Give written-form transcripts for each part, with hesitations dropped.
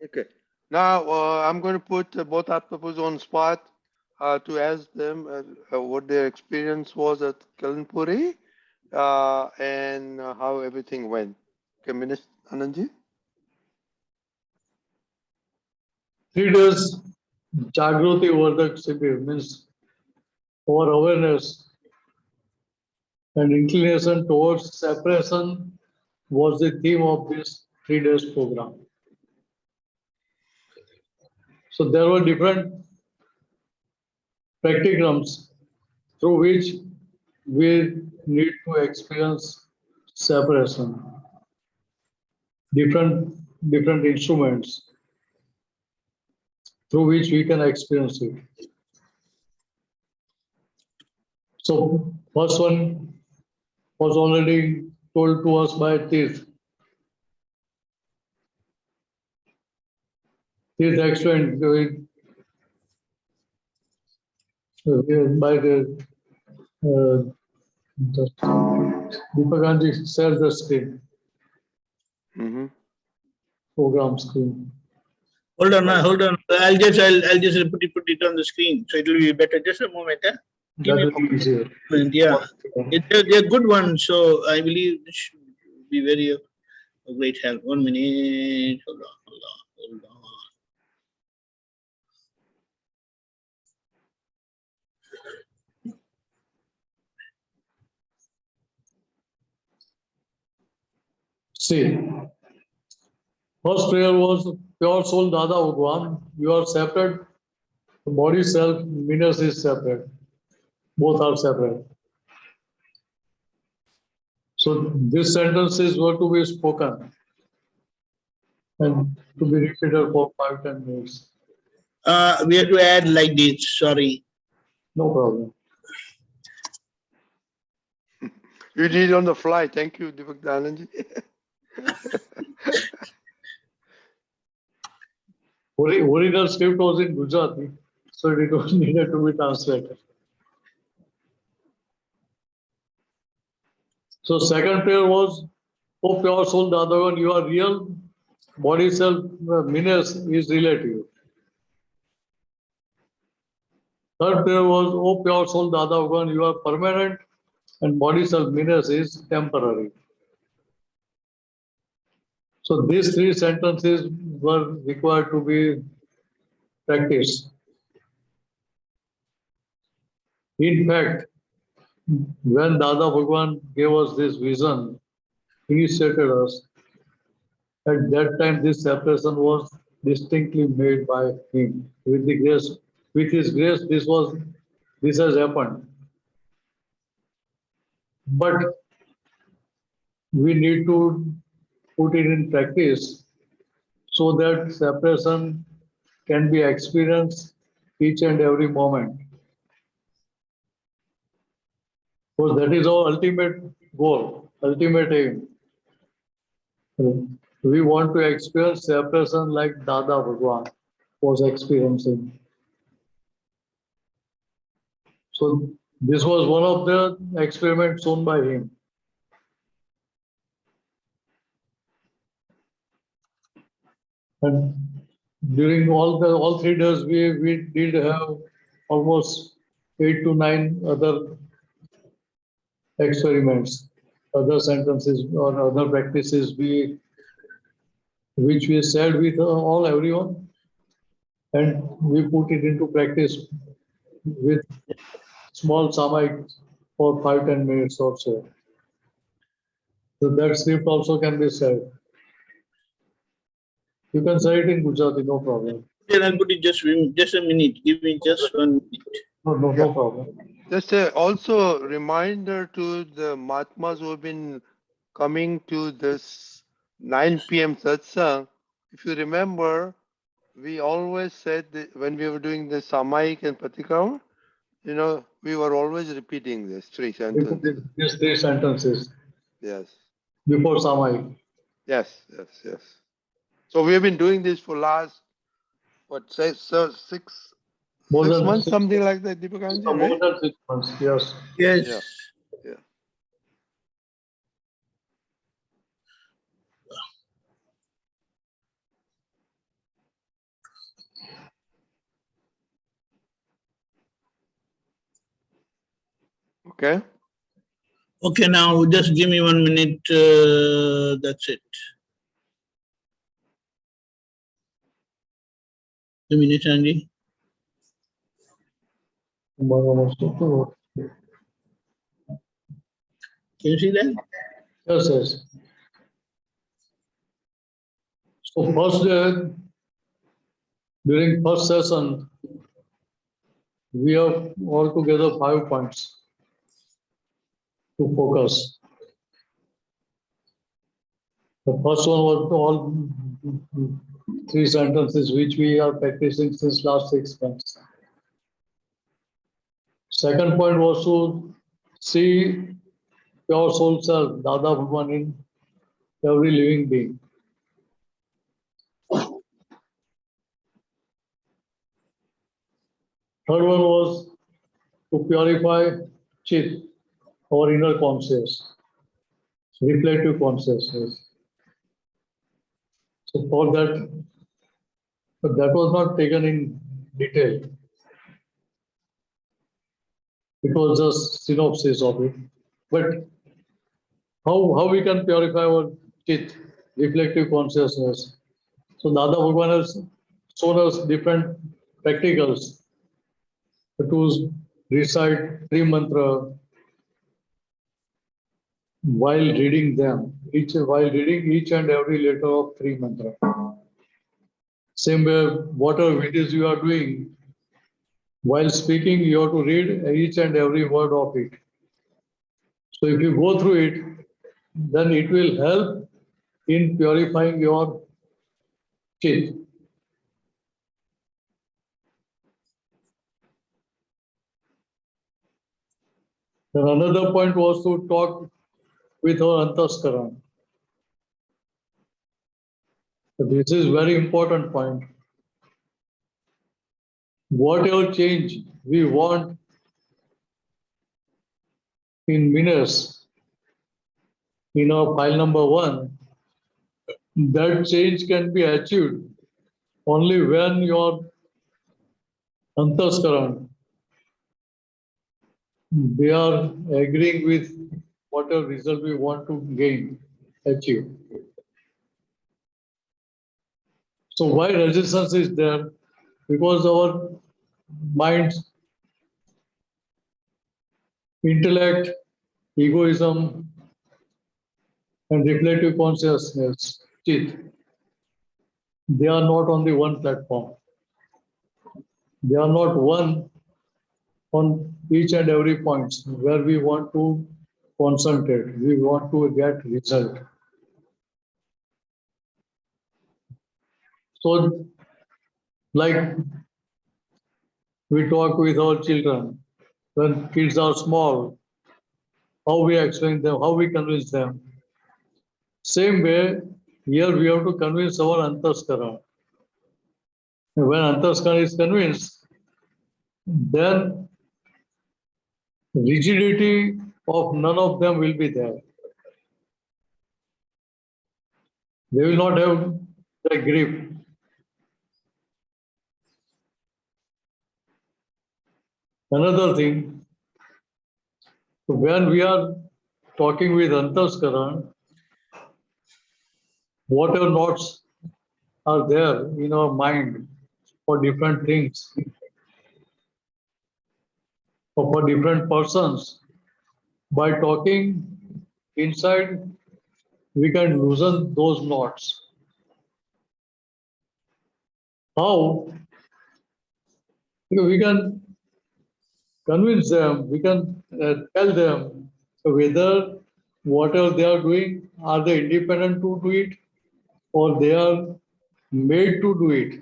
Okay. Now I'm going to put both Atmapus on spot to ask them what their experience was at Kevalampuri and how everything went. Okay, Mineshanandji. 3 days Jagrati Vardak Shibir means our awareness and inclination towards separation was the theme of this 3 days program. So there were different practicums through which we need to experience separation. Different instruments through which we can experience it. So first one was already told to us by Tirth. Tirth explained by the Deepakanandji shared the screen, program screen. Hold on. I'll just put it on the screen, so it will be better. Just a moment, huh? That will be easier. Yeah, they're good ones, so I believe this should be very great help. 1 minute. Hold on. See, first prayer was pure soul Dada Bhagwan. You are separate. The body self, meanings is separate. Both are separate. So these sentences were to be spoken and to be repeated for 5-10 minutes. We have to add like this. Sorry. No problem. You did it on the fly. Thank you, Deepakanandji. Original script was in Gujarati, so it was needed to be translated. So second prayer was, oh pure soul Dadavan, you are real, body self meanings is relative. Third prayer was, oh pure soul Dadavan, you are permanent and body self meanings is temporary. So these 3 sentences were required to be practiced. In fact, when Dada Bhagwan gave us this vision, initiated us, at that time this separation was distinctly made by him. With his grace, this has happened. But we need to put it in practice so that separation can be experienced each and every moment. Because that is our ultimate goal, ultimate aim. We want to experience separation like Dada Bhagwan was experiencing. So this was one of the experiments shown by him. And during all 3 days, we did have almost 8 to 9 other experiments, other sentences or other practices which we shared with everyone, and we put it into practice with small samayik for 5-10 minutes or so. So that script also can be shared. You can say it in Gujarati, no problem. Then I'll put it just a minute. Give me just 1 minute. No problem. Just also a reminder to the Mahatmas who have been coming to this 9 p.m. Satsang. If you remember, we always said that when we were doing the Samaik and Patikram, we were always repeating this 3 sentences. These 3 sentences. Yes. Before samayik. Yes. So we have been doing this for last, 6 months, something like that, Deepakanandji, right? More than 6 months, yes. Yes. Yeah. Okay? Okay, now just give me 1 minute. That's it. 2 minutes, Andy. Can you see that? Yes, yes. So first day, during first session, we have altogether 5 points to focus. The first one was all 3 sentences which we are practicing since last 6 months. Second point was to see pure soul self, Dada Bhagwan in every living being. Third one was to purify Chit, our inner consciousness, reflective consciousness. So for that, but that was not taken in detail. It was just synopsis of it. But how we can purify our Chit, reflective consciousness? So Dada Bhagwan has shown us different practicals to recite 3 mantra while reading them, while reading each and every letter of 3 mantra. Same way, whatever videos you are doing, while speaking, you have to read each and every word of it. So if you go through it, then it will help in purifying your Chit. Then another point was to talk with our Antaskaran. So this is very important point. Whatever change we want in minutes in our file number 1, that change can be achieved only when your Antaskaran, they are agreeing with whatever result we want to gain, achieve. So why resistance is there? Because our minds, intellect, egoism, and reflective consciousness, Chit, they are not on the one platform. They are not one on each and every point where we want to concentrate, we want to get result. So, like we talk with our children, when kids are small, how we explain them, how we convince them. Same way, here we have to convince our Antaskara. When Antaskara is convinced, then rigidity of none of them will be there. They will not have the grip. Another thing, when we are talking with Antaskara, whatever knots are there in our mind for different things, or for different persons, by talking inside, we can loosen those knots. How? Because we can convince them, we can tell them whether whatever they are doing, are they independent to do it, or they are made to do it,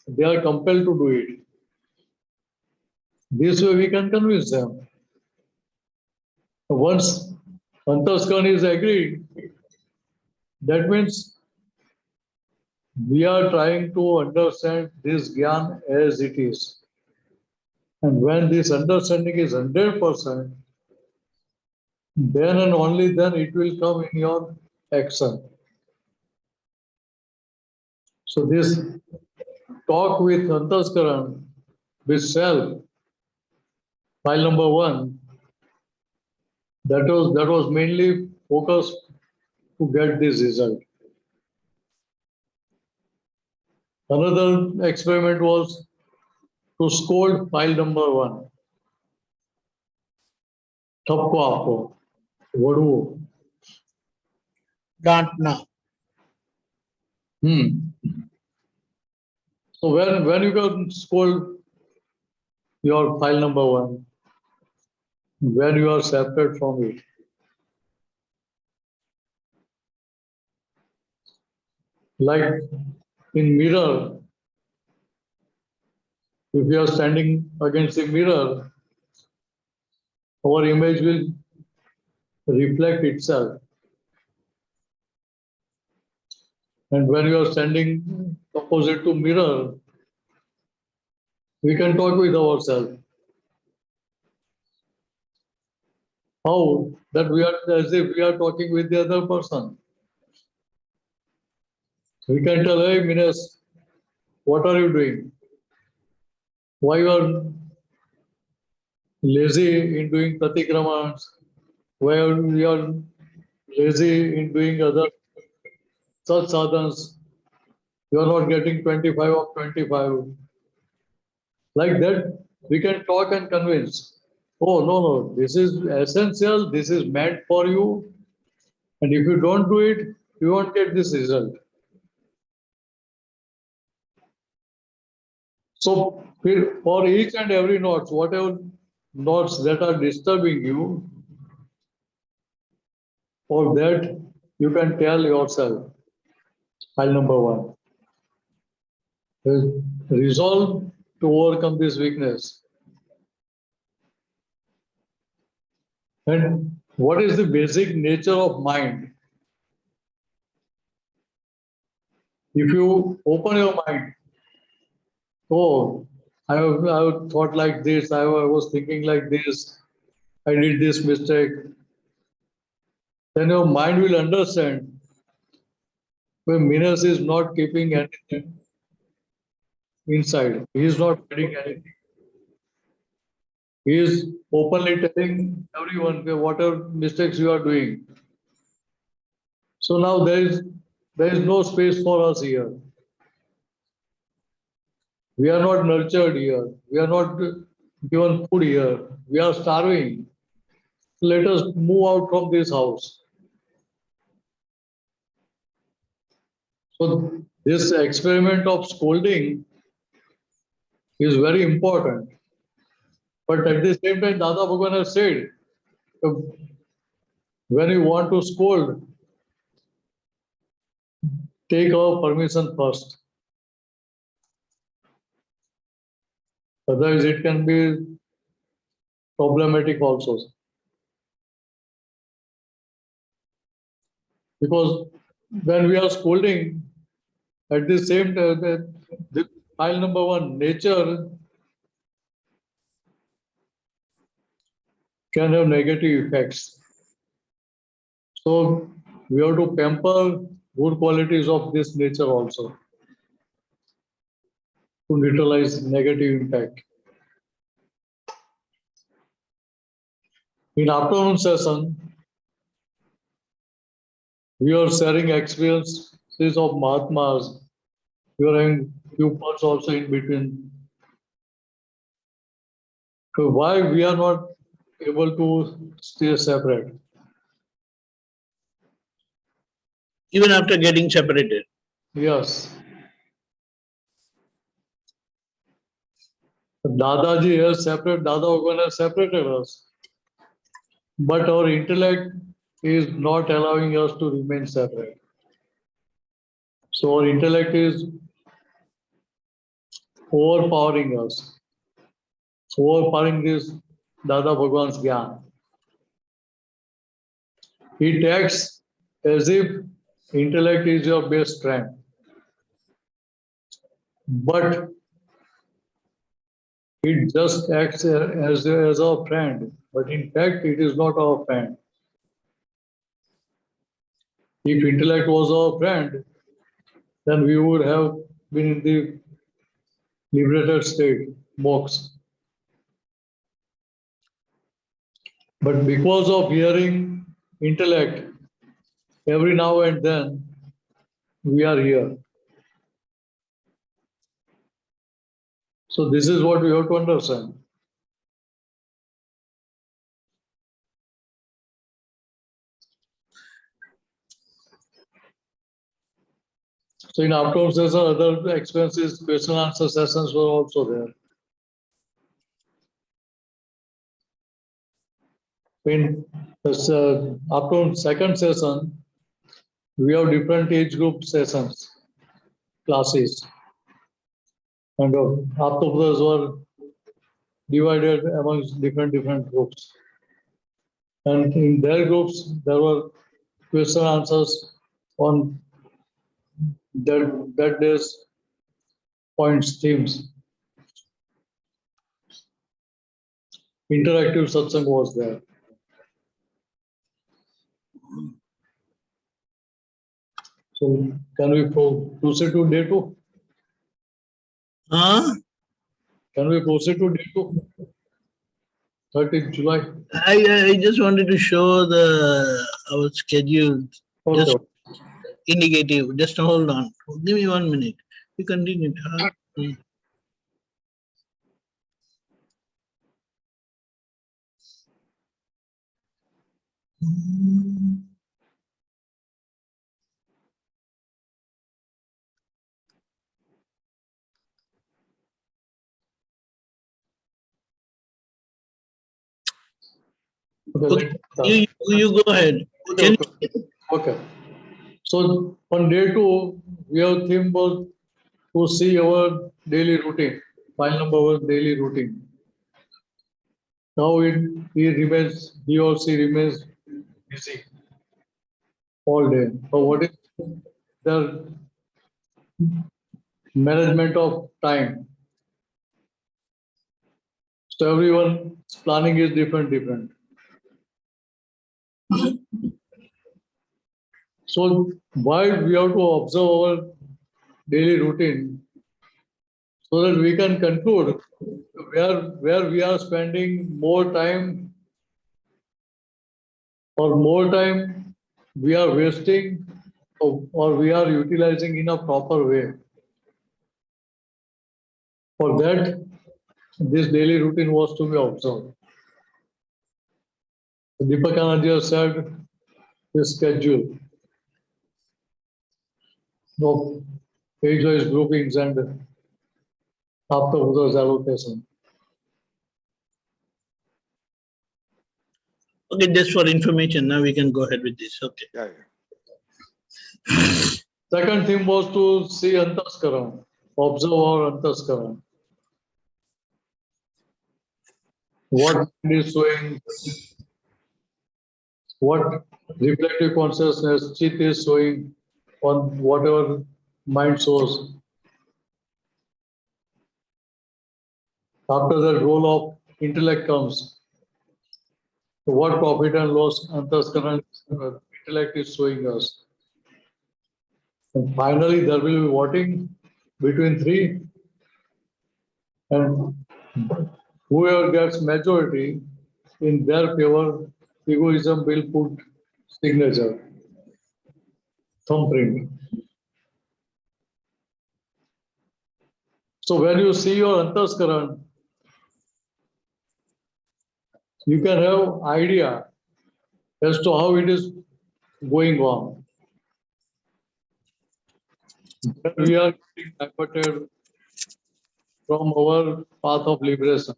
they are compelled to do it. This way we can convince them. Once Antaskar is agreed, that means we are trying to understand this Gyan as it is. And when this understanding is 100%, then and only then it will come in your action. So this talk with Antaskaran, with self, file number 1, That was mainly focused to get this result. Another experiment was to scold file number 1. ठपको आपको वड़ुओ. डांटना. So when you can scold your file number 1, when you are separate from it. Like in mirror, if you are standing against a mirror, our image will reflect itself. And when you are standing opposite to mirror, we can talk with ourselves. How? That we are as if we are talking with the other person. We can tell, hey Minas, what are you doing? Why you are lazy in doing pratikramans? Why you are lazy in doing other such sadhans? You are not getting 25 of 25. Like that, we can talk and convince. Oh, no, this is essential, this is meant for you. And if you don't do it, you won't get this result. So, for each and every notes, whatever notes that are disturbing you, for that you can tell yourself, file number 1. Resolve to overcome this weakness. And what is the basic nature of mind? If you open your mind, oh, I have thought like this, I was thinking like this, I did this mistake, then your mind will understand when Minas is not keeping anything inside. He is not hiding anything. He is openly telling everyone whatever mistakes you are doing. So now there is no space for us here. We are not nurtured here. We are not given food here. We are starving. Let us move out from this house. So this experiment of scolding is very important. But at the same time, Dada Bhagwan has said, when you want to scold, take our permission first. Otherwise, it can be problematic also. Because when we are scolding, at the same time, the file number 1, nature can have negative effects. So we have to pamper good qualities of this nature also to neutralize negative impact. In afternoon session, we are sharing experiences of Mahatmas. We are having few parts also in between. So why we are not able to stay separate? Even after getting separated. Yes. Dadaji has separated, Dada Bhagwan has separated us. But our intellect is not allowing us to remain separate. So our intellect is overpowering us, overpowering this Dada Bhagwan's Gyan. It acts as if intellect is your best friend. But it just acts as our friend. But in fact, it is not our friend. If intellect was our friend, then we would have been in the liberated state, moksha. But because of hearing intellect, every now and then we are here. So this is what we have to understand. So in afternoon session, other expenses, question answer sessions were also there. In this afternoon second session, we have different age group sessions, classes. And afterwards were divided amongst different groups. And in their groups, there were question answers on that day's points, themes. Interactive satsang was there. So can we proceed to day 2? Huh? Can we proceed to day 2? 30th July. I just wanted to show our schedule, Okay. just indicative. Just hold on. Give me 1 minute. We continue. Huh? Okay. You go ahead. Okay. Okay. So on day 2, we have theme was to see our daily routine, file number our daily routine. Now he or she remains busy all day. So what is the management of time? So everyone's planning is different. So why we have to observe our daily routine so that we can conclude where we are spending more time or more time we are wasting or we are utilizing in a proper way. For that, this daily routine was to be observed. Deepakanandji has said his schedule of age-wise groupings and after Buddha's allocation. Okay, just for information. Now we can go ahead with this. Okay. Yeah. Second thing was to see Antaskaran, observe our Antaskaran. What mind is showing, what reflective consciousness, Chit is showing on whatever mind shows. After that, role of intellect comes. So what profit and loss Antaskaran intellect is showing us. And finally, there will be voting between 3, and whoever gets majority in their favor, egoism will put signature, thumbprint. So when you see your Antaskaran, you can have idea as to how it is going on. When we are getting diverted from our path of liberation,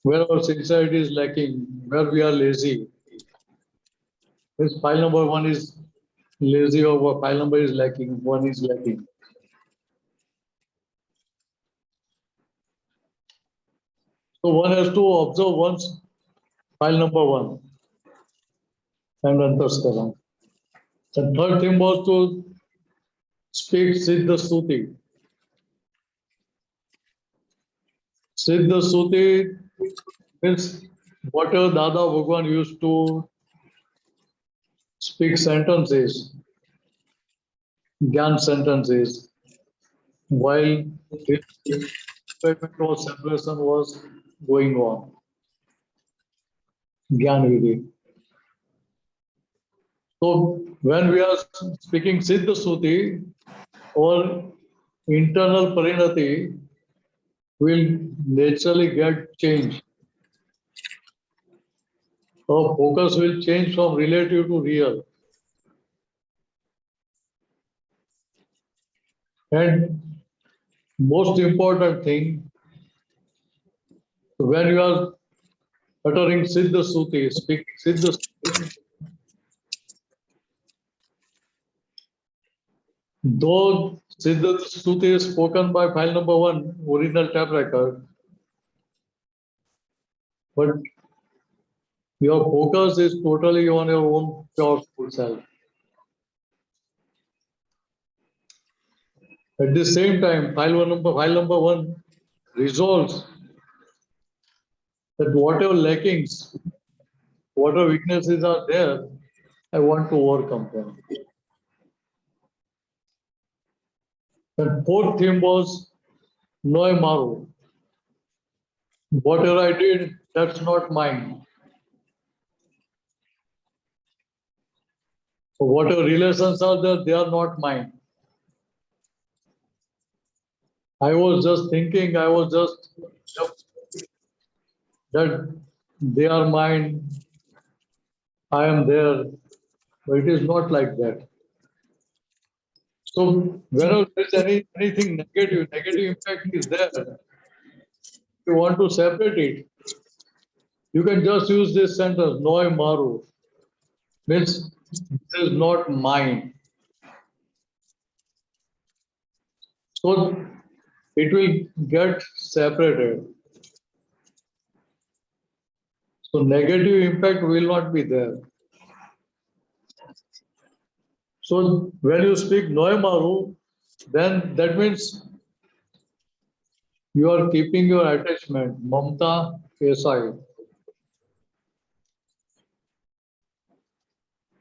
where our sincerity is lacking, where we are lazy. This file number 1 is lazy or file number is lacking, 1 is lacking. So one has to observe once file number 1 and Antaskaran. The third thing was to speak Siddha Stuti. Siddha Stuti means whatever Dada Bhagwan used to speak sentences, Gyan sentences, while his experiment or separation was going on. Gyan Vidhi. So when we are speaking Siddha Suti, our internal parinati will naturally get changed. Our focus will change from relative to real. And most important thing, when you are uttering Siddha Suti, speak Siddha Suti, though Siddha Suti is spoken by file number 1, original tape record, but your focus is totally on your own pure soul self. At the same time, file number 1 resolves that whatever lackings, whatever weaknesses are there, I want to overcome them. And fourth theme was Noy Maru. Whatever I did, that's not mine. So whatever relations are there, they are not mine. I was just thinking, that they are mine, I am there, but it is not like that. So wherever there is anything negative impact is there, if you want to separate it, you can just use this sentence, Noy Maru, means this is not mine. So it will get separated. So negative impact will not be there. So when you speak Noy Maru, then that means you are keeping your attachment, mamta, aside.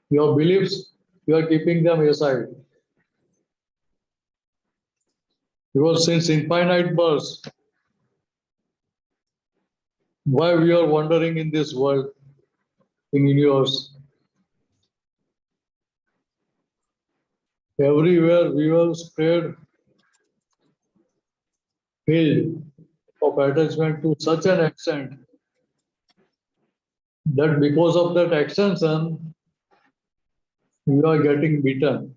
Your beliefs, you are keeping them aside. Because since infinite births, why we are wandering in this world, in universe? Everywhere we will spread field of attachment to such an extent that because of that extension, we are getting beaten.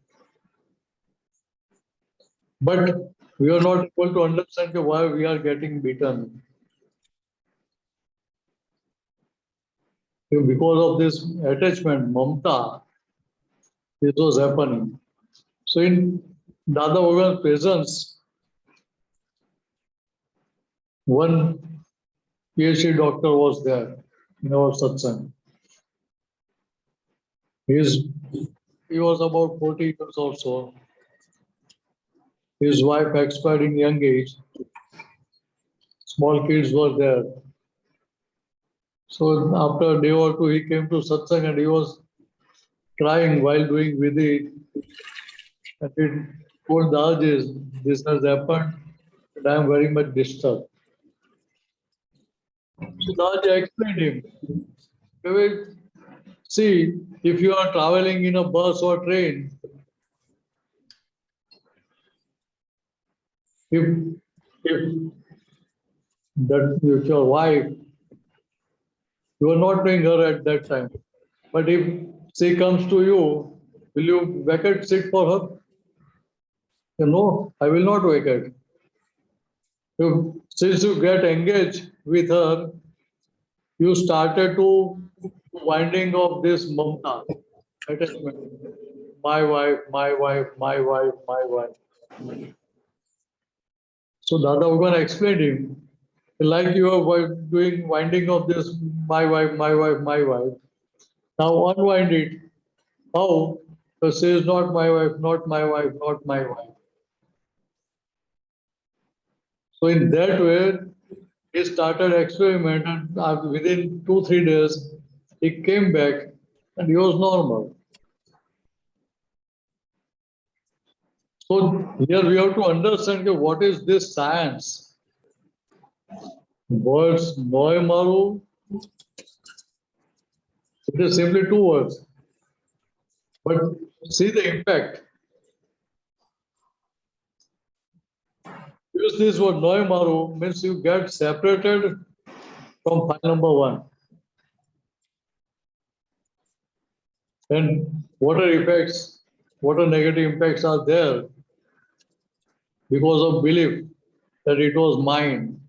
But we are not able to understand why we are getting beaten. Because of this attachment, mamta, this was happening. So in Dada Bhagwan's presence, one PhD doctor was there in our satsang. He was about 40 years or so. His wife expired in young age. Small kids were there. So after a day or two, he came to satsang and he was crying while doing vidhi. And he told Daji, this has happened and I am very much disturbed. So Daji explained him. See, if you are traveling in a bus or train, if your wife, you are not knowing her at that time, but if she comes to you, will you vacate seat for her? No, I will not vacate. Since you get engaged with her, you started to winding of this mamta attachment. My wife, my wife, my wife, my wife. So Dada Bhagwan explained him, like you are doing winding of this my wife, my wife, my wife. Now unwind it. How? Because she is not my wife, not my wife, not my wife. So in that way, he started experiment and within 2-3 days, he came back and he was normal. So here we have to understand what is this science. Words Noy Maru It is simply 2 words. But see the impact. Use this word Noimaru means you get separated from file number 1. And what are effects, what are negative impacts are there because of belief that it was mine.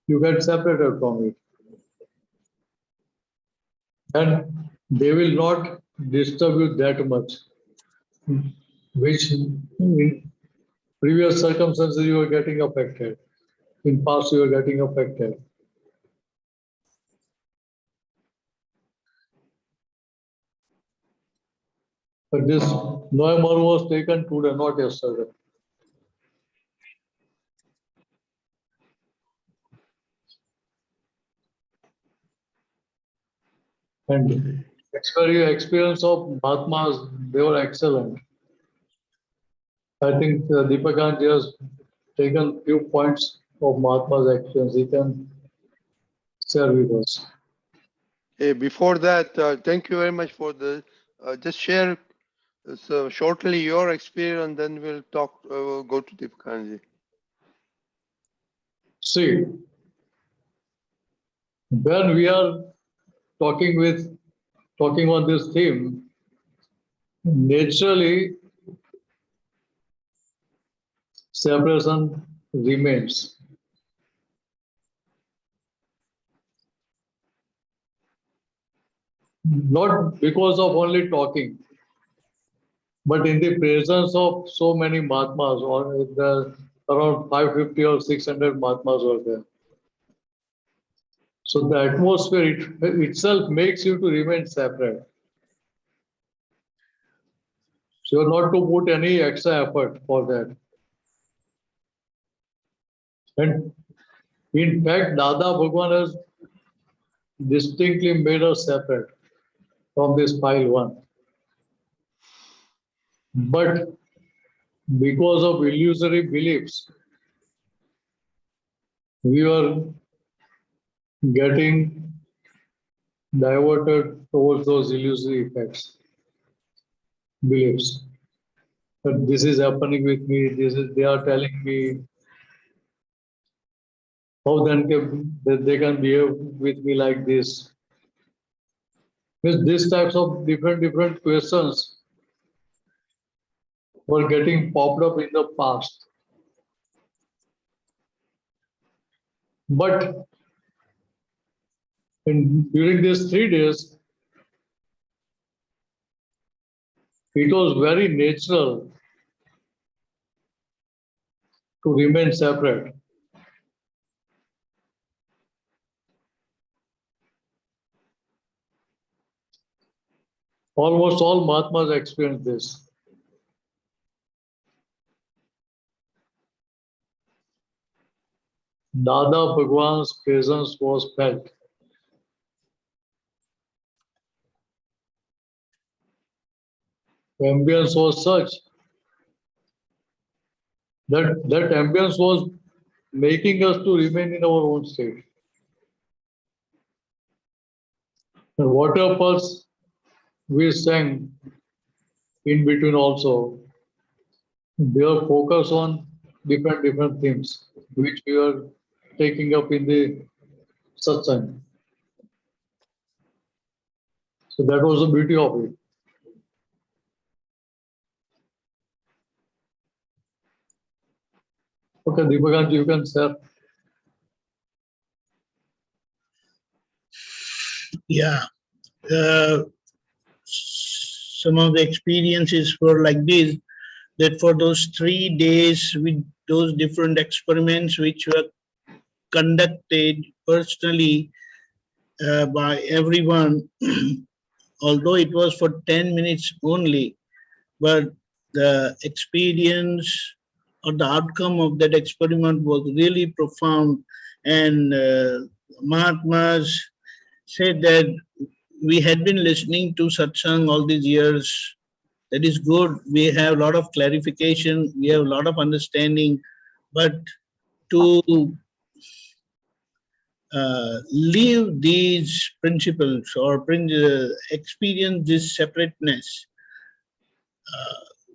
You get separated from it. And they will not disturb you that much, which in previous circumstances you are getting affected. In past you are getting affected. But this November was taken today, not yesterday. And experience of Mahatmas, they were excellent. I think Deepakanandji has taken few points of Mahatma's experience. He can share with us. Hey, before that, thank you very much for the. Just share so shortly your experience, and then we'll talk. Go to Deepakanandji. See, when we are talking on this theme, naturally separation remains. Not because of only talking, but in the presence of so many Mahatmas, or around 550 or 600 Mahatmas were there. So the atmosphere itself makes you to remain separate. So you're not to put any extra effort for that. And in fact, Dada Bhagwan has distinctly made us separate from this pile 1. But because of illusory beliefs, we were getting diverted towards those illusory effects, beliefs. That this is happening with me, they are telling me how then they can behave with me like this. Because these types of different questions were getting popped up in the past. But during these 3 days, it was very natural to remain separate. Almost all Mahatmas experienced this. Dada Bhagwan's presence was felt. The ambience was such that ambience was making us to remain in our own state. And whatever pulse we sang in between also, they are focused on different themes which we are taking up in the Satsang. So that was the beauty of it. Okay, Deepakanandji, you can share. Yeah. Some of the experiences were like this, that for those 3 days with those different experiments which were conducted personally by everyone, although it was for 10 minutes only, but the experience or the outcome of that experiment was really profound. And Mahatmas said that we had been listening to Satsang all these years. That is good. We have a lot of clarification. We have a lot of understanding. But to live these principles or experience this separateness,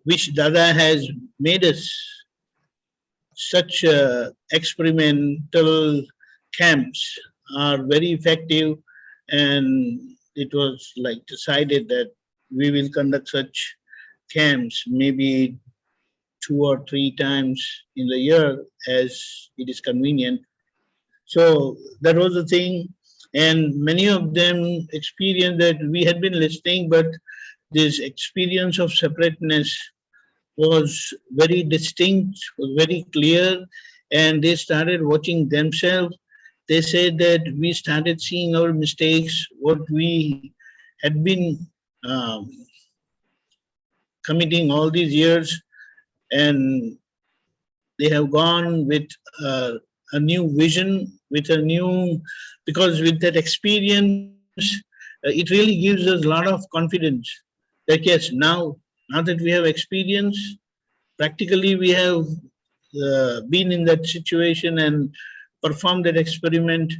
which Dada has made us such experimental camps are very effective, and it was like decided that we will conduct such camps maybe 2 or 3 times in the year as it is convenient. So that was the thing, and many of them experienced that we had been listening, but this experience of separateness was very distinct, was very clear, and they started watching themselves. They said that we started seeing our mistakes, what we had been um, committing all these years, and they have gone with uh, a new vision, with a new, because with that experience, it really gives us a lot of confidence that yes, now that we have experience, practically we have been in that situation and performed that experiment,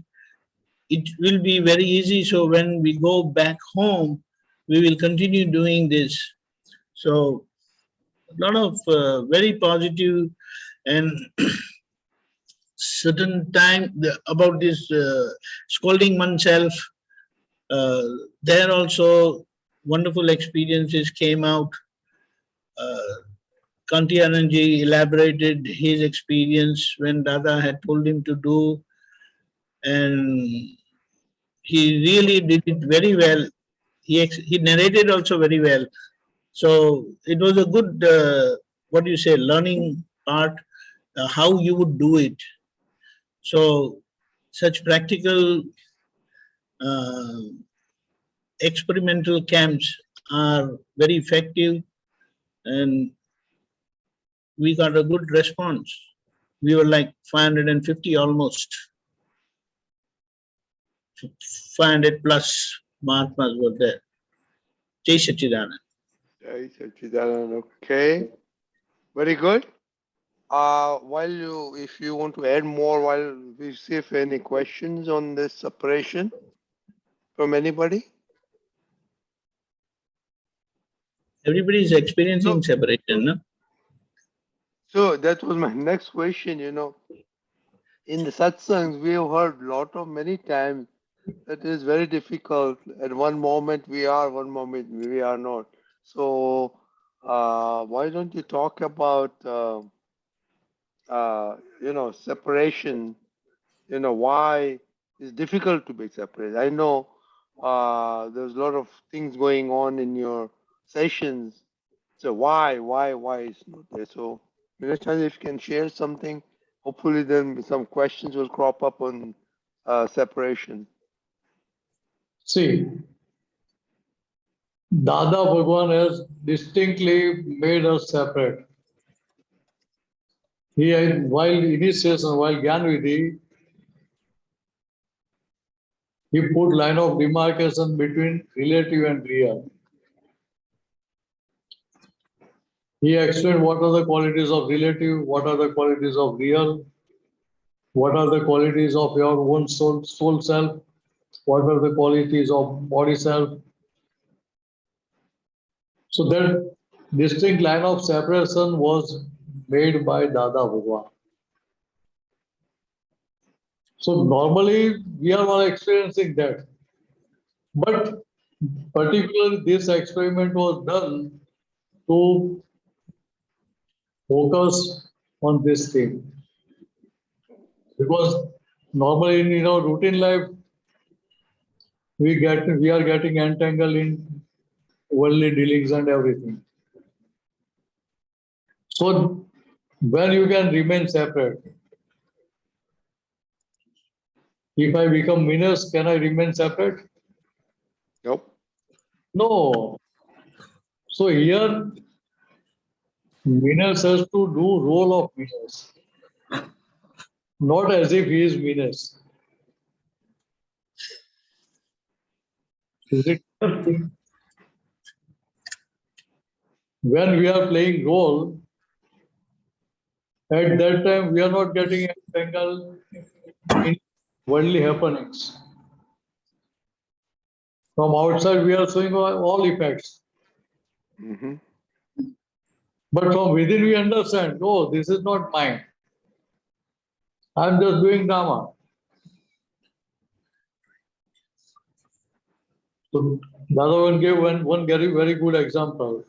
it will be very easy. So when we go back home, we will continue doing this. So a lot of very positive and certain time about this scolding oneself. Uh, there also wonderful experiences came out. Uh, Kantiananji elaborated his experience when Dada had told him to do, and he really did it very well. He narrated also very well. So it was a good, what do you say, learning part, how you would do it. So such practical uh, experimental camps are very effective, and we got a good response. We were like 550 almost, 500 plus Mahatmas were there. Jai Sachidanand. Jai Sachidanand. Okay, very good. If you want to add more, while we see if any questions on this separation from anybody. Everybody is experiencing So, separation, no? so that was my next question. In the satsangs, we have heard many times that it is very difficult. At one moment we are, one moment we are not. So, why don't you talk about, separation? Why it's difficult to be separate. I know there's a lot of things going on in your sessions. So why is not there? So, Manishand, if you can share something, hopefully then some questions will crop up on separation. See, Dada Bhagwan has distinctly made us separate. He, while initiation, while Gyan Vidhi, he put line of demarcation between relative and real. He explained what are the qualities of relative, what are the qualities of real, what are the qualities of your own soul self, what are the qualities of body self. So that distinct line of separation was made by Dada Bhagwan. So normally we are all experiencing that. But particularly this experiment was done to focus on this thing. Because normally in routine life, we are getting entangled in worldly dealings and everything. So when you can remain separate, if I become Minas, can I remain separate? Nope. No. So here Minas has to do role of Minas, not as if he is Minas. Is it clear? When we are playing role, at that time we are not getting entangled in worldly happenings. From outside, we are showing all effects. Mm-hmm. But from within, we understand, oh, this is not mine. I'm just doing Dhamma. So, Dada Bhagwan gave one very good example.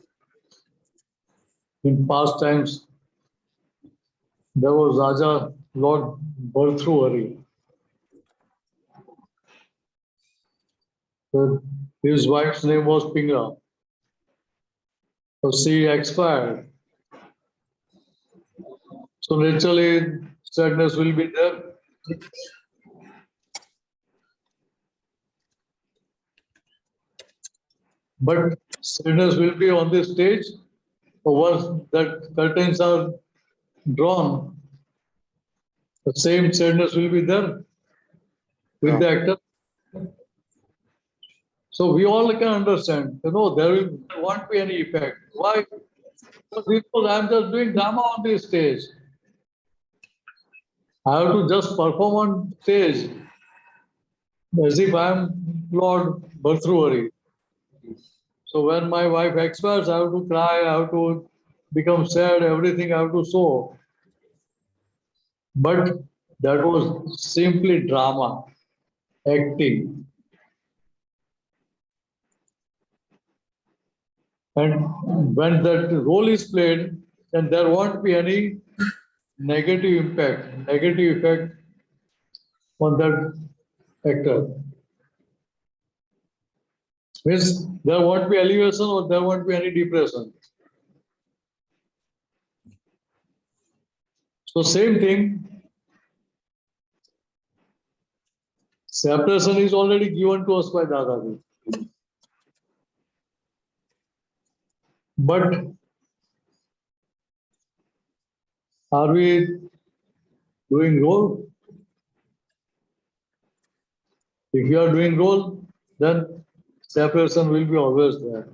In past times, there was Raja Lord Bhartrihari. His wife's name was Pinga. So she expired. So naturally, sadness will be there. But sadness will be on the stage. Once that curtains are drawn, the same sadness will be there with the actor. So we all can understand, there won't be any effect. Why? Because I'm just doing drama on the stage. I have to just perform on stage as if I'm Lord Bhartrihari. So when my wife expires, I have to cry, I have to become sad, everything I have to show. But that was simply drama, acting. And when that role is played, then there won't be any negative effect on that actor. Means there won't be elevation or there won't be any depression. So same thing, separation is already given to us by Dadaji. But are we doing role? If you are doing role, then separation will be always there.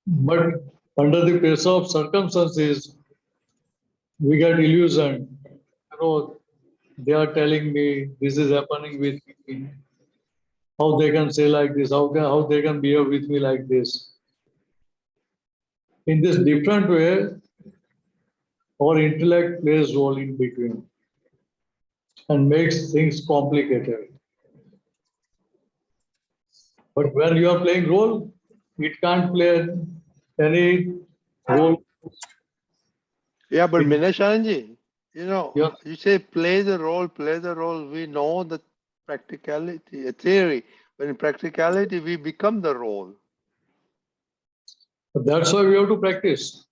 But under the pressure of circumstances, we get illusioned. They are telling me this is happening with me. How they can say like this? How they can behave with me like this? In this different way, our intellect plays role in between and makes things complicated. But when you are playing role, it can't play any role. Yeah, but Mineshanandji, Yeah. you say play the role. We know the practicality, a theory, but in practicality, we become the role. That's why we have to practice.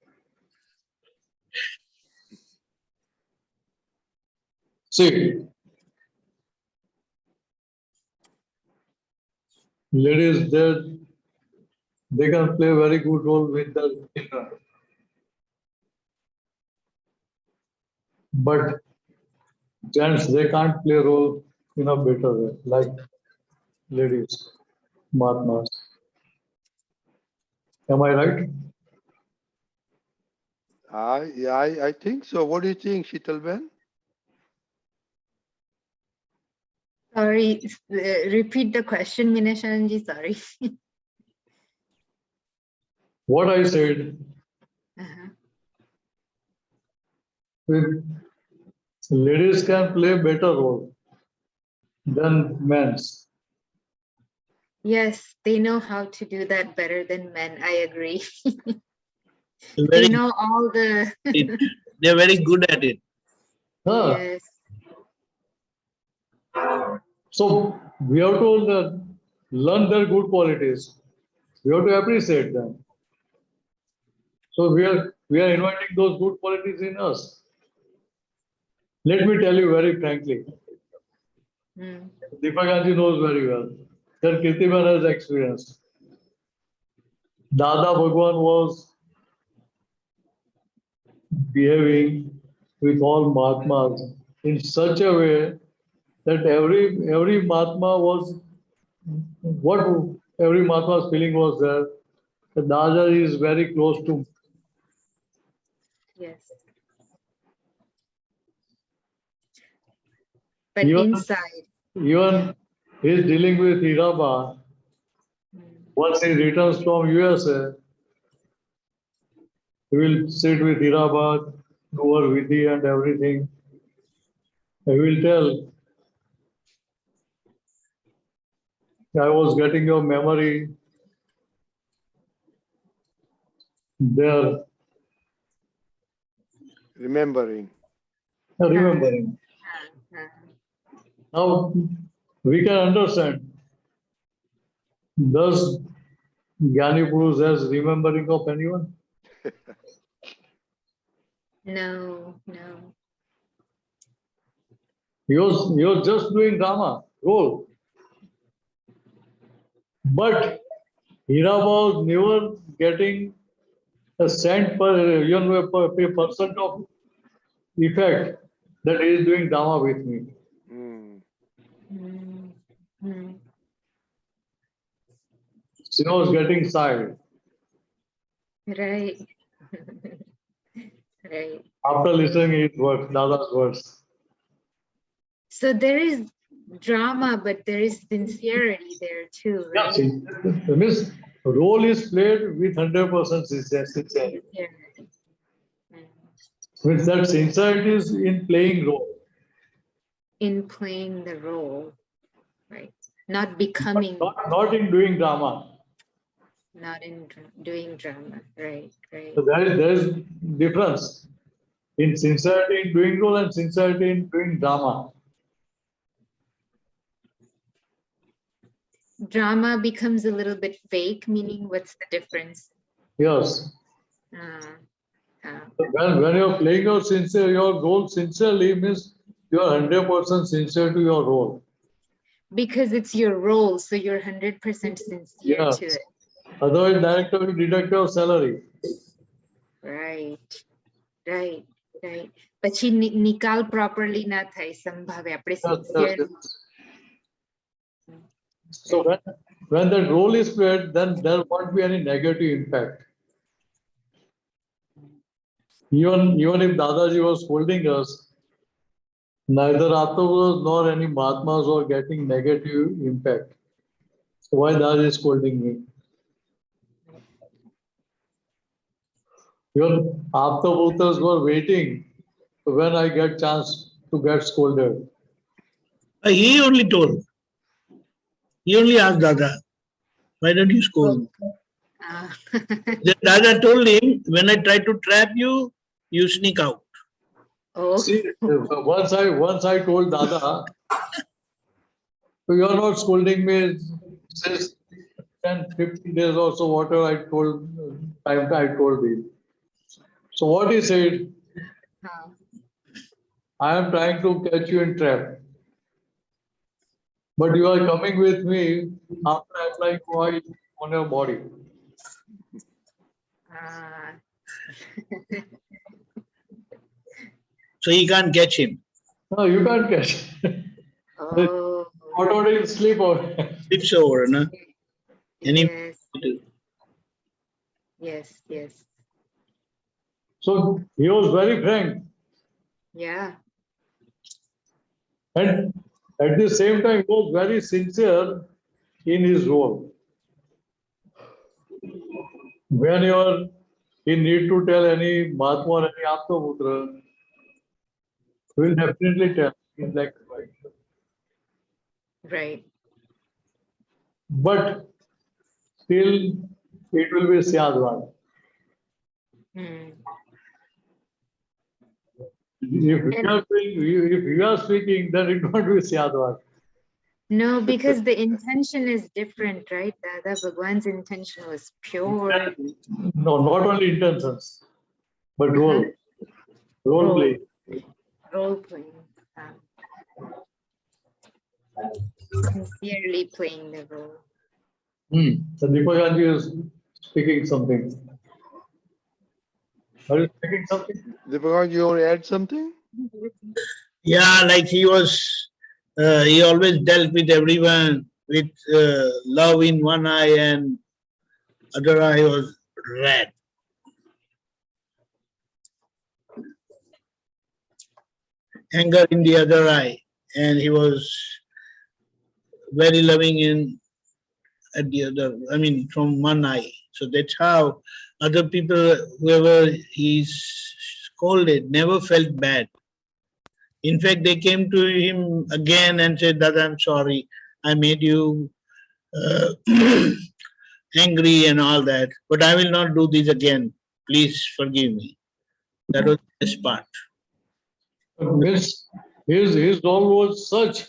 See, ladies, they can play a very good role with the children. But gents, they can't play a role in a better way, like ladies, Mahatmas. Am I right? I think so. What do you think, Sheetalben? Sorry, repeat the question, Mineshanandji, sorry. What I said, ladies can play better role than men's. Yes, they know how to do that better than men, I agree. They Very, know all the... they're very good at it. Huh? Yes. So we have to learn their good qualities. We have to appreciate them. So we are inviting those good qualities in us. Let me tell you very frankly. Deepakanandji knows very well. That Kirtiman has experienced. Dada Bhagwan was behaving with all Mahatmas in such a way that every Mahatma was, what every Mahatma's feeling was there, that Dada is very close to. Yes. but Even- inside. Even he's dealing with Hiraba. Once he returns from USA, he will sit with Hiraba, do her vidhi and everything. He will tell, I was getting your memory there, Remembering. remembering. Uh, Now we can understand. Does Jnani Purush has remembering of anyone? no, no. He was just doing drama, role. But Hiraba was never getting a cent per, per percent of effect that he is doing drama with me. Mm. Mm, mm. She was getting side. Right. Right. After listening his words, Dada's words. So there is drama, but there is sincerity there too, Yeah, right? see, means role is played with 100% sincerity. Yeah. Mm. Means that sincerity is in playing role, In playing the role, right? Not becoming, not in doing drama. not in doing drama, right? Right. So there is difference in sincerity in doing role and sincerity in doing drama. Drama becomes a little bit fake, meaning what's the difference? Yes. Uh, When you're playing your role sincerely means you are 100% sincere to your role. because it's your role, so you're 100% sincere Yeah. to it. Otherwise, director will deduct your salary. Right, right, right. પછી નિકાલ properly ના થાય સંભાવે આપણે Yes, sincerely. yes. So when that role is played, then there won't be any negative impact. Even if Dadaji was scolding us, neither Atmagurus nor any Mahatmas were getting negative impact. So why Dadaji is scolding me? Even Aptaputas were waiting when I get chance to get scolded. He only told. He only asked Dada, why don't you scold me? Ah. Then Dada told him, when I try to trap you, you sneak out. Oh, See, once I told Dada, you are not scolding me since 10, 15 days or so, whatever I told him. So what he said, ah. I am trying to catch you in trap. But you are coming with me after applying oil on your body. Ah. So he can't catch him. No, you can't catch. Oh, What would he sleep or? Flips over, no? Any yes, yes, yes. So he was very frank. Yeah, And at the same time, he was very sincere in his role. When he need to tell any Mahatma or any Aptaputra, he will definitely tell in black and white. right. But still, it will be Syadwad. Hmm. If you are speaking, then it won't be Syadwad. No, because the intention is different, right? Dada Bhagwan's intention was pure. No, not only intentions, but role. Role Role. play. Role playing. Sincerely playing the role. So Deepakanandji is speaking something. Are you speaking something? Deepakanandji, you want to add something? Yeah, like he always dealt with everyone with love in one eye and other eye was red. Anger in the other eye. and he was very loving in at the other, I mean, from one eye. So that's how other people, whoever he's scolded, never felt bad. In fact, they came to him again and said, Dada, I'm sorry, I made you angry and all that, but I will not do this again. Please forgive me. That was the best part. Means his role was such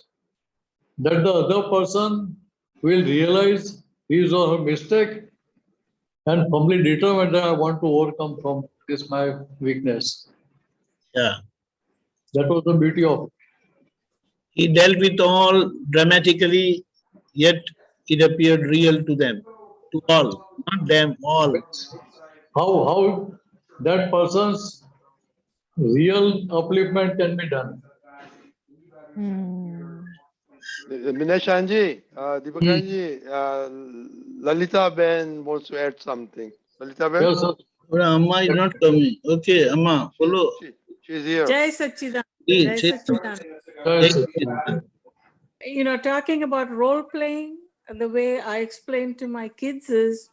that the other person will realize his or her mistake and firmly determined that I want to overcome from this my weakness. Yeah. That was the beauty of it. He dealt with all dramatically, yet it appeared real to them, to all, not them, all. How that person's real upliftment can be done. Mineshanandji, Deepakanandji, Lalita Ben wants to add something. Lalita Ben? Yes, sir. But Amma is not coming. Okay, Amma, follow. She's here. Jai Satchidananda. Please, Jai sit. Satchidananda. Yes, sir. Talking about role playing, the way I explain to my kids is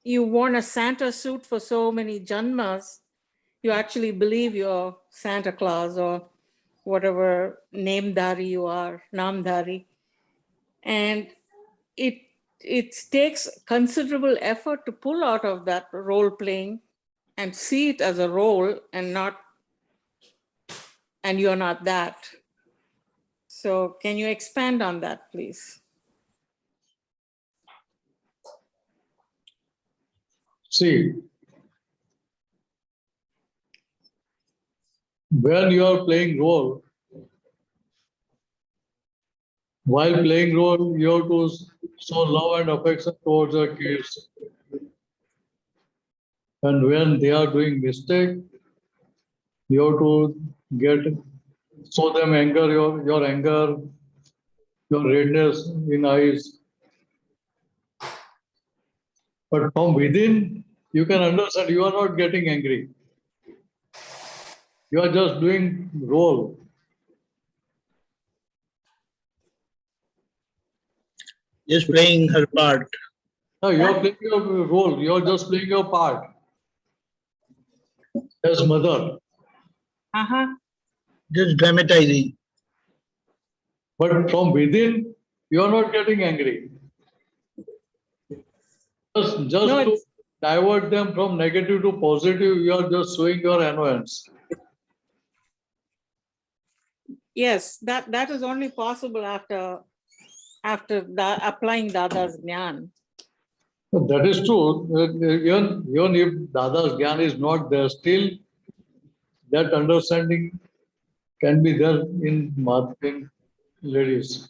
you worn a Santa suit for so many janmas, you actually believe you're Santa Claus or whatever namedari you are, namdari. And it takes considerable effort to pull out of that role playing and see it as a role and you're not that. So can you expand on that, please? See, when you are playing role, while playing role, you have to show love and affection towards your kids. And when they are doing mistake, you have to show them anger, your anger, your redness in eyes. But from within, you can understand you are not getting angry. You are just doing role. Just playing her part. No, you are playing your role. You are just playing your part as mother. Uh-huh. Just dramatizing. But from within, you are not getting angry. Just No, to divert them from negative to positive, you are just showing your annoyance. yes, that is only possible after applying Dada's Jnana. That is true. Even if Dada's Gyan is not there, still that understanding can be there in ladies.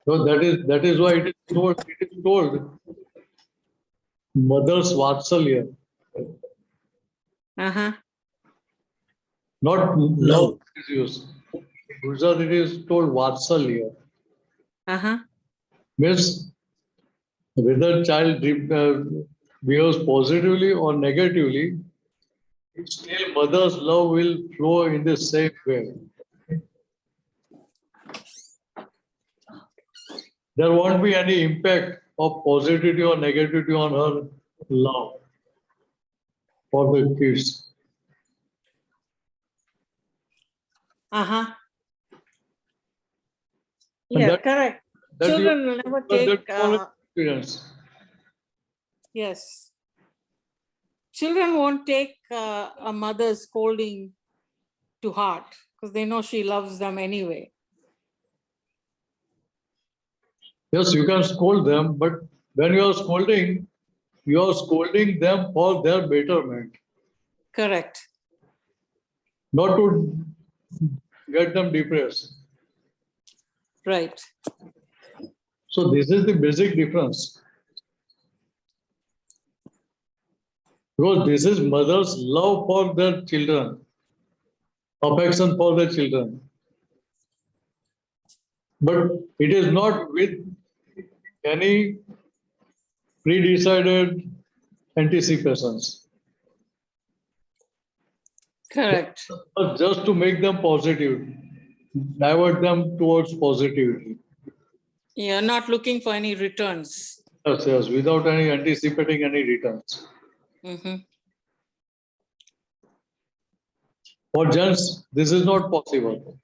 So that is why it is told mother's Vatsalya, Uh-huh. not love Love. is used. In Gujarat it is told Vatsalya. Uh-huh. Means whether child behaves positively or negatively, still mother's love will flow in the same way. There won't be any impact of positivity or negativity on her love for the kids. Uh-huh. And Yeah, that- correct. that you- Children will never take, That's all experience. yes. Children won't take a mother's scolding to heart because they know she loves them anyway. Yes, you can scold them, but when you are scolding them for their betterment, Correct. not to get them depressed. Right. So this is the basic difference. Because this is mother's love for their children, affection for their children. But it is not with any pre-decided anticipations. Correct. But just to make them positive, divert them towards positivity. You're not looking for any returns. Yes, yes, without any anticipating any returns. Mhm. For gents, this is not possible.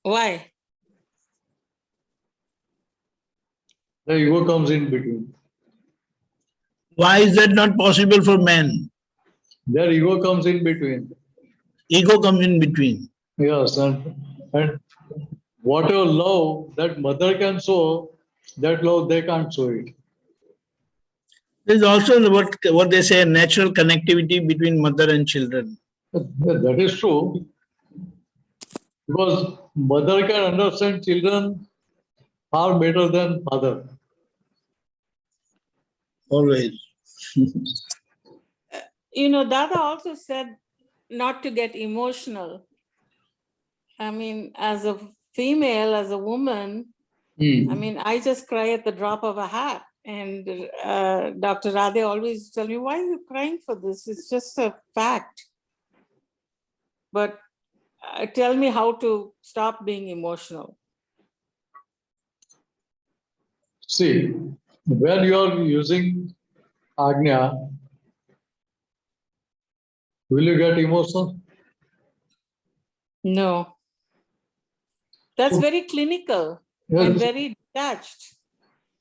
Why? The ego comes in between. Why is that not possible for men? Their ego comes in between. Ego comes in between. Yes, and whatever love that mother can show, that love they can't show it. There's also what they say, natural connectivity between mother and children. That is true. Because mother can understand children far better than father. Always. You know, Dada also said not to get emotional. I mean, as a female, as a woman, I mean, I just cry at the drop of a hat. And Dr. Radhe always tell me, why are you crying for this? It's just a fact. But tell me how to stop being emotional. See, when you are using Agnya, will you get emotional? No. That's very clinical and very detached.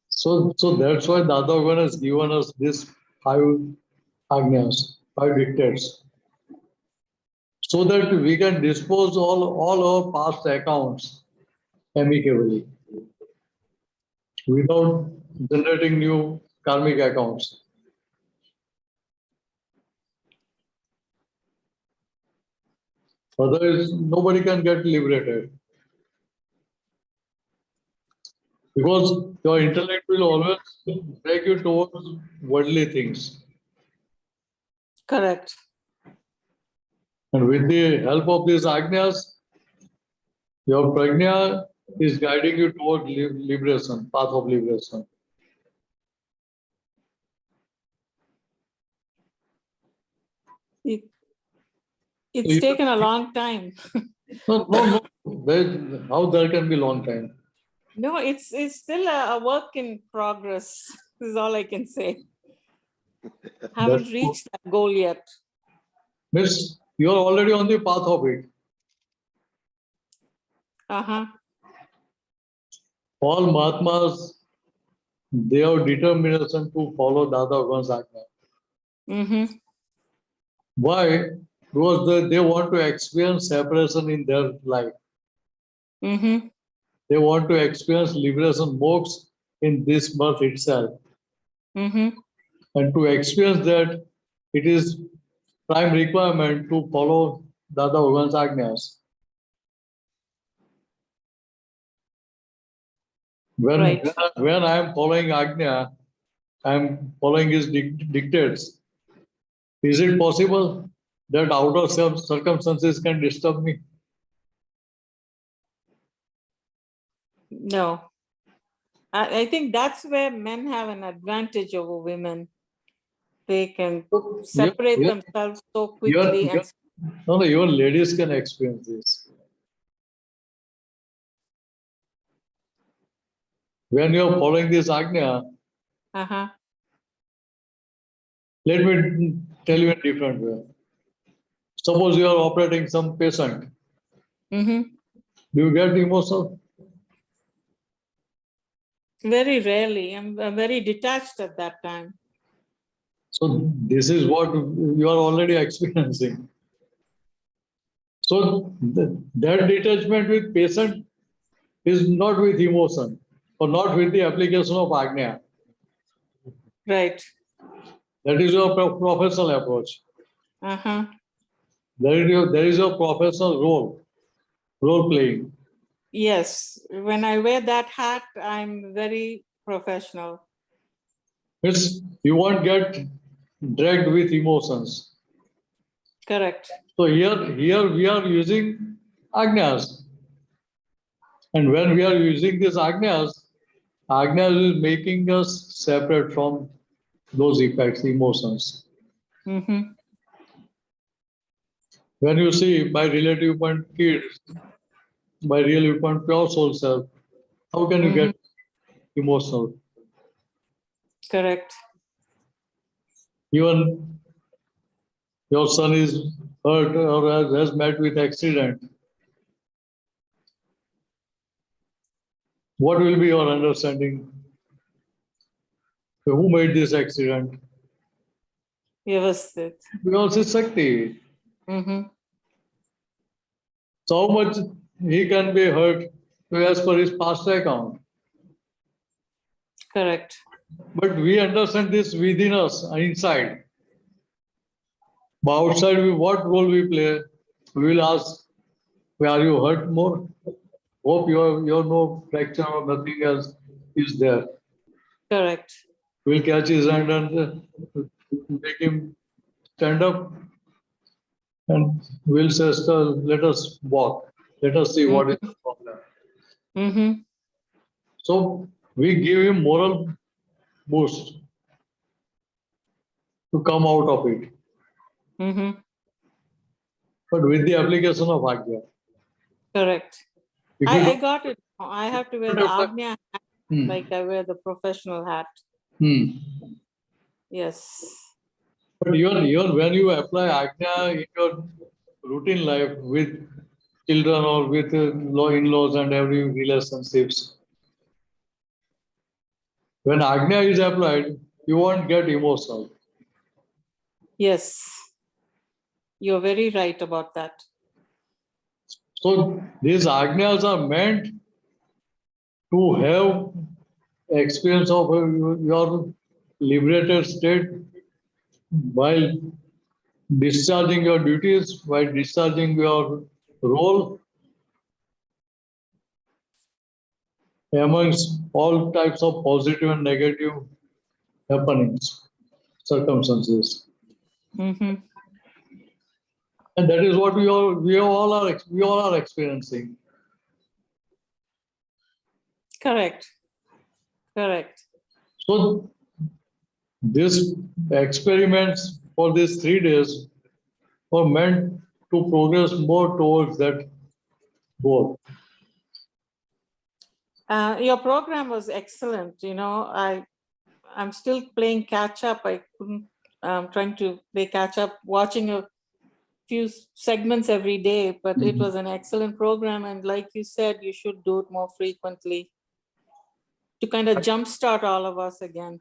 So that's why Dada Bhagwan has given us this 5 Agnyas, 5 dictates, so that we can dispose all our past accounts amicably without generating new karmic accounts. Otherwise, nobody can get liberated. Because your intellect will always drag you towards worldly things. Correct. And with the help of these Agnyas, your prajna is guiding you toward liberation, path of liberation. It's taken a long time. No. How there can be long time? No, it's still a work in progress. This is all I can say. Haven't That's reached that goal yet. Miss, you are already on the path of it. Uh-huh. All Mahatmas, they have determination to follow Dada Bhagwan's Agnya. Mm-hmm. Why? Because they want to experience separation in their life. Mm-hmm. They want to experience liberation moksha in this birth itself. Mm-hmm. And to experience that, it is prime requirement to follow Dada Bhagwan's Agnyas. When I am following Agnya, I am following his dictates. Is it possible that outer circumstances can disturb me? No. I think that's where men have an advantage over women. They can separate themselves so quickly. No, even ladies can experience this. When you are following this Agnya, Uh-huh. let me tell you in a different way. Suppose you are operating some patient. Mm-hmm. Do you get emotional? Very rarely. I'm very detached at that time. So this is what you are already experiencing. So that detachment with patient is not with emotion or not with the application of Agnya. Right. That is your professional approach. Uh-huh. There is your professional role playing. Yes. When I wear that hat, I'm very professional. You won't get dragged with emotions. Correct. So here we are using Agnyas. And when we are using these Agnyas is making us separate from those effects, emotions. Mm-hmm. When you see my relative point kids, my real point pure soul self, how can you get emotional? Correct. Even your son is hurt or has met with accident. What will be your understanding? Who made this accident? Vyavasthit. Because it's Shakti. Mm-hmm. So much he can be hurt as per his past account. Correct. But we understand this within us, inside. But outside, what role we play? We will ask, are you hurt more? Hope your no fracture or nothing else is there. Correct. We'll catch his hand and make him stand up and we'll say, "Sir, let us walk. Let us see what is the problem." Mm-hmm. So we give him moral boost to come out of it. Mm-hmm. But with the application of Agya. Correct. If you I don't- got it. I have to wear the Agnya hat, like I wear the professional hat. Yes. But even when you apply Agnya in your routine life with children or with in-laws and every relationships, when Agnya is applied, you won't get emotional. Yes. You're very right about that. So these Agnyas are meant to have experience of your liberated state while discharging your duties, while discharging your role amongst all types of positive and negative happenings, circumstances. Mm-hmm. And that is what we all are experiencing. Correct. Correct. So these experiments for these 3 days were meant to progress more towards that goal. Your program was excellent. I'm still playing catch up. I'm trying to play catch up, watching a few segments every day, but it was an excellent program. And like you said, you should do it more frequently to kind of jumpstart all of us again.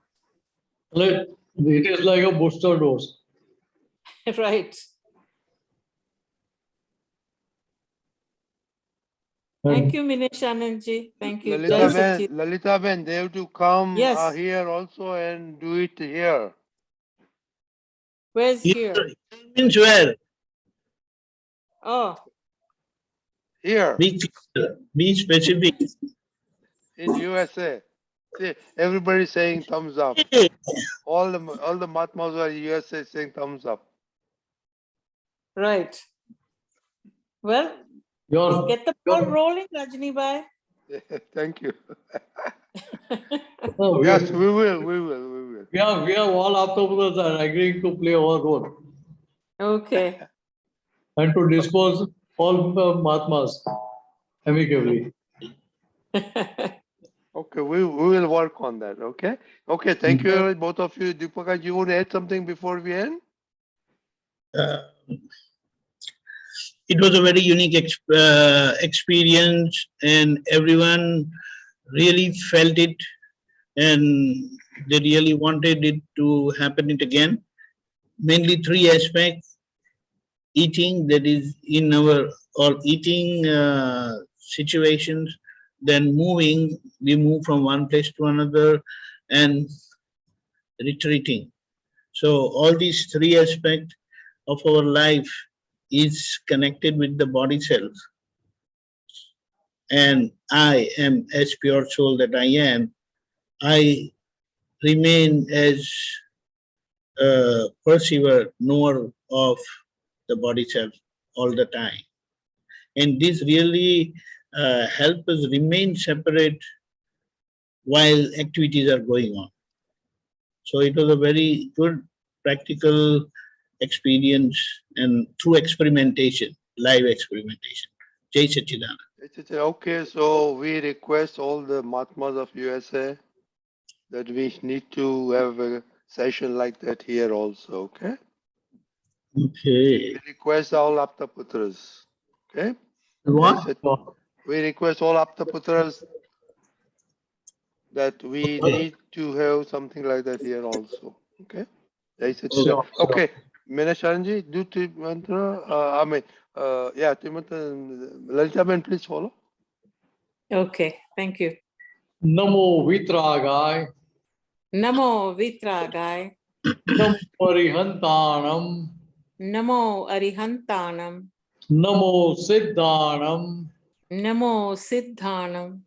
It is like a booster dose. Right. And Thank you, Mineshanandji. Thank you. Jai Lalita Satchit. Ben, Lalita Ben, they have to come Yes. here also and do it here. Where's Here here? means where? Oh, Here Be specific. in USA. See, everybody saying thumbs up. Hey, All the Mahatmas are USA saying thumbs up. right. Well, your, get the ball rolling, Rajni Bhai. Thank you. no, Yes, we will. We will. we are all Aptoputas are agreeing to play our role Okay. and to dispose all Mahatmas amicably. Okay, we will work on that. Okay. Okay. Thank you, both of you. Deepakanji, you want to add something before we end? it was a very unique experience, and everyone really felt it, and they really wanted it to happen it again. Mainly 3 aspects: eating, that is in our or eating situations, then moving, we move from one place to another, and retreating. So all these 3 aspects of our life is connected with the body self. And I am, as pure soul that I am, I remain as a perceiver, knower of the body self all the time. And this really helps us remain separate while activities are going on. So it was a very good practical experience and through experimentation, live experimentation. Jai Satchidanand. Okay, so we request all the Mahatmas of USA that we need to have a session like that here also, okay? Okay. We request all Aptaputras, okay? What? We request all Aptaputras that we need to have something like that here also, okay? Sure. Okay, Manashanandji, do three mantra, yeah, three mantra, Lalita Ben, please follow. Okay, thank you. Namo Vitragai, Namo Vitragai, Namo Arihantanam, Namo Arihantanam, Namo Siddhanam, Namo Siddhanam,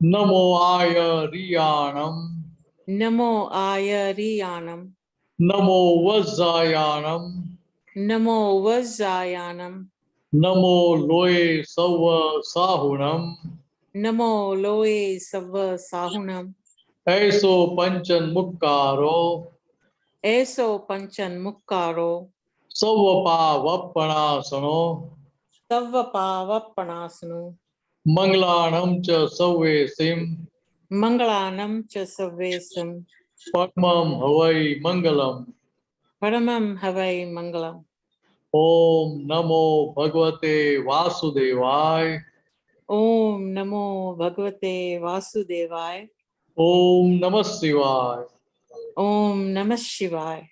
Namo Ayariyanam, Namo Ayariyanam, Namo Vajjayanam, Namo Vajjayanam, Namo Loe Sava Sahunam, Namo Loe Sava Sahunam, Aiso Panchan Mukkaro, Eso Panchan Mukkaro, Savapa Vappanasano, Savvapa Vappanasanu, Manglanam Cha Save Sim, Mangalanam Cha Savesam, Padmam Havai Mangalam, Paramam Havai Mangalam. Om Namo Bhagavate Vasudevai, Om Namo Bhagavate Vasudevaya. Om Namah Shivaya. Om Namah Shivaya.